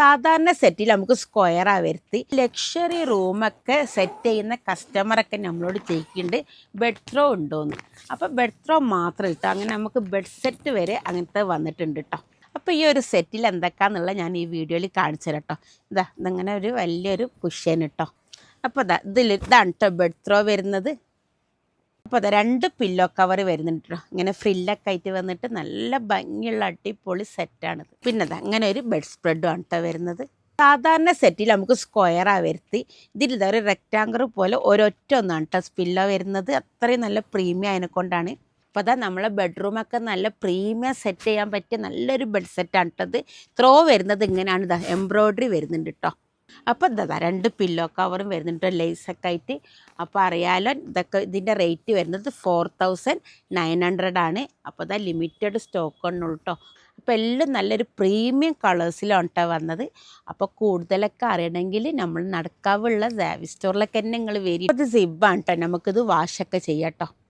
സാധാരണ സെറ്റിൽ നമുക്ക് സ്ക്വയറാ വരുത്തി ലക്ഷറി റൂമൊക്കെ സെറ്റ് ചെയ്യുന്ന കസ്റ്റമറൊക്കെ നമ്മളോട് ചോദിക്കുന്നുണ്ട് ബെഡ് ത്രോ ഉണ്ടോയെന്ന്. അപ്പോൾ ബെഡ് ത്രോ മാത്രം കേട്ടോ, അങ്ങനെ നമുക്ക് ബെഡ് സെറ്റ് വരെ അങ്ങനത്തെ വന്നിട്ടുണ്ട് കേട്ടോ. അപ്പോൾ ഈ ഒരു സെറ്റിൽ എന്തൊക്കെയാണെന്നുള്ള ഞാൻ ഈ വീഡിയോയിൽ കാണിച്ചു തരാം കേട്ടോ. ഇതിങ്ങനെ ഒരു വലിയൊരു കുഷ്യൻ കേട്ടോ. അപ്പോൾ ഇതാണ് കേട്ടോ ബെഡ് ത്രോ വരുന്നത്. അപ്പോൾ 2 പില്ലോ കവർ വരുന്നുണ്ട് കേട്ടോ. ഇങ്ങനെ ഫ്രില്ലൊക്കെ ആയിട്ട് വന്നിട്ട് നല്ല ഭംഗിയുള്ള അടിപൊളി സെറ്റാണിത്. പിന്നെ അങ്ങനെ ഒരു ബെഡ് സ്പ്രെഡും ആണ് കേട്ടോ വരുന്നത്. സാധാരണ സെറ്റിൽ നമുക്ക് സ്ക്വയറാ വരുത്തി ഇതിൽ ഒരു റെക്റ്റാങ്കിൾ പോലെ ഒരൊറ്റ ഒന്നാണ് കേട്ടോ പില്ലോ വരുന്നത്. അത്രയും നല്ല പ്രീമിയം അതിനെക്കൊണ്ടാണ്. അപ്പോൾ നമ്മളെ ബെഡ്റൂമൊക്കെ നല്ല പ്രീമിയം സെറ്റ് ചെയ്യാൻ പറ്റിയ നല്ലൊരു ബെഡ് സെറ്റാണ് കേട്ടത്. ത്രോ വരുന്നത് ഇങ്ങനെയാണ്, എംബ്രോയ്ഡറി വരുന്നുണ്ട് കേട്ടോ. അപ്പോൾ 2 പില്ലോ കവറും വരുന്നുണ്ട് ലേസൊക്കെ ആയിട്ട്. അപ്പോൾ അറിയാലോ ഇതിൻ്റെ റേറ്റ് വരുന്നത് 4900 ആണ്. അപ്പോൾ ലിമിറ്റഡ് സ്റ്റോക്ക് ഒന്നുള്ളൂ കേട്ടോ. അപ്പോൾ എല്ലാം നല്ലൊരു പ്രീമിയം കളേഴ്സിലാണ് കേട്ടോ വന്നത്. അപ്പോൾ കൂടുതലൊക്കെ അറിയണമെങ്കിൽ നമ്മൾ നടക്കാവുള്ള സാവി സ്റ്റോറിലൊക്കെ തന്നെ നിങ്ങൾ വരും. അത് സിബാണ് കേട്ടോ, നമുക്കിത് വാഷൊക്കെ ചെയ്യാം കേട്ടോ.